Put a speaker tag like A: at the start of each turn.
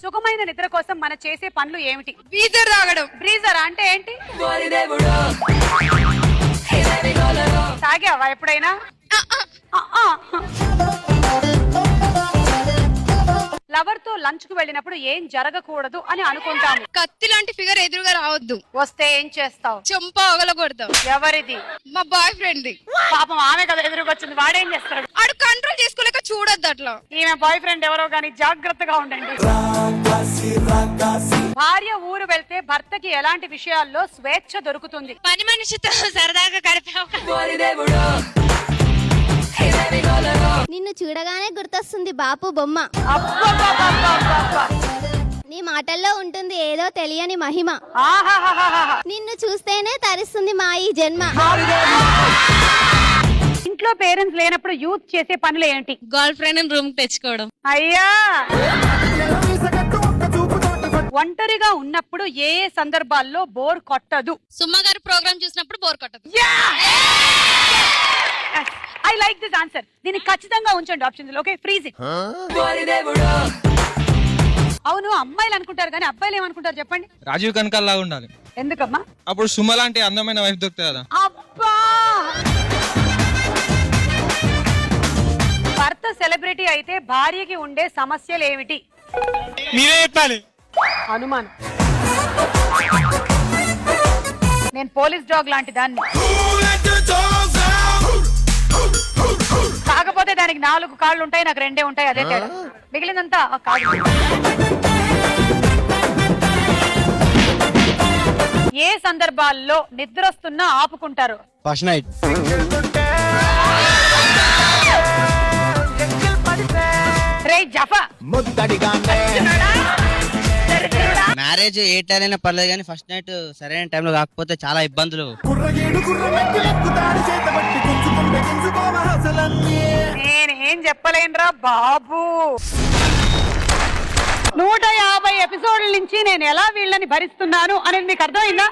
A: సుఖమైన నిద్ర కోసం మనం చేసే పనులు ఏమిటి?
B: బ్రీజర్ తాగడం.
A: బ్రీజర్ అంటే ఏంటి? తాగావా ఎప్పుడైనా? లవర్ తో లంచ్ కు వెళ్ళినప్పుడు ఏం జరగకూడదు అని అనుకుంటాము.
B: కత్తి లాంటి ఫిగర్ ఎదురుగా రావద్దు.
A: వస్తే ఏం చేస్తావు?
B: చెంప అగలగొడతాం.
A: ఎవరిది?
B: మా బాయ్ ఫ్రెండ్ ది.
A: పాపం ఆమె కదా ఎదురుగా వచ్చింది, వాడేం చేస్తాడు?
B: ఆడు కంట్రోల్ చేసుకోలేక చూడొద్దు అట్లా.
A: ఈమె బాయ్ ఫ్రెండ్ ఎవరో గానీ జాగ్రత్తగా ఉండండి. భార్య ఊరు వెళ్తే భర్తకి ఎలాంటి విషయాల్లో స్వేచ్ఛ దొరుకుతుంది?
B: పని మనిషితో సరదాగా గడిపావు.
C: నిన్ను చూడగానే గుర్తొస్తుంది బాపు బొమ్మ.
A: అబ్బబ్బబ్బబ్బబ్బబ్బ.
C: నీ మాటల్లో ఉంటుంది ఏదో తెలియని మహిమ.
A: ఆహాహాహాహా.
C: నిన్ను చూస్తేనే తరిస్తుంది మా ఈ జన్మ.
A: ఇంట్లో పేరెంట్స్ లేనప్పుడు యూత్ చేసే పనులు ఏంటి?
B: గర్ల్ ఫ్రెండ్ రూమ్ తెచ్చుకోవడం.
A: అయ్యా, ఒంటరిగా ఉన్నప్పుడు ఏ ఏ సందర్భాల్లో బోర్ కొట్టదు?
B: సుమ్మ గారి ప్రోగ్రామ్ చూసినప్పుడు బోర్ కొట్టదు.
A: I like this answer. దీన్ని ఖచ్చితంగా ఉంచండి ఆప్షన్స్. Okay, freeze it. అవును, అమ్మాయిలు అనుకుంటారు కానీ అబ్బాయిలు ఏమనుకుంటారు చెప్పండి?
D: రాజీవ్ కనకాల్ లాగా ఉండాలి.
A: ఎందుకమ్మా?
D: అప్పుడు సుమ లాంటి అందమైన వైఫ్ దొరుకుతుంది కదా.
A: అబ్బా, భర్త సెలబ్రిటీ అయితే భార్యకి ఉండే సమస్యలు ఏమిటి?
D: మీరే చెప్పాలి.
A: అనుమానం. నేను పోలీస్ డాగ్ లాంటి దాన్ని, కాకపోతే దానికి 4 కాళ్ళు ఉంటాయి, నాకు 2 ఉంటాయి, అదే తేడా. మిగిలినంతా కాదు. ఏ సందర్భాల్లో నిద్రొస్తున్నా ఆపుకుంటారు?
E: First night.
A: రే జఫా,
E: మ్యారేజ్ ఏ టైం అయినా పర్లేదు కానీ ఫస్ట్ నైట్ సరైన టైంలో కాకపోతే చాలా ఇబ్బందులు.
A: నేనేం చెప్పలేనురా బాబు. 150 ఎపిసోడ్ల నుంచి నేను ఎలా వీళ్ళని భరిస్తున్నాను అనేది మీకు అర్థమైందా?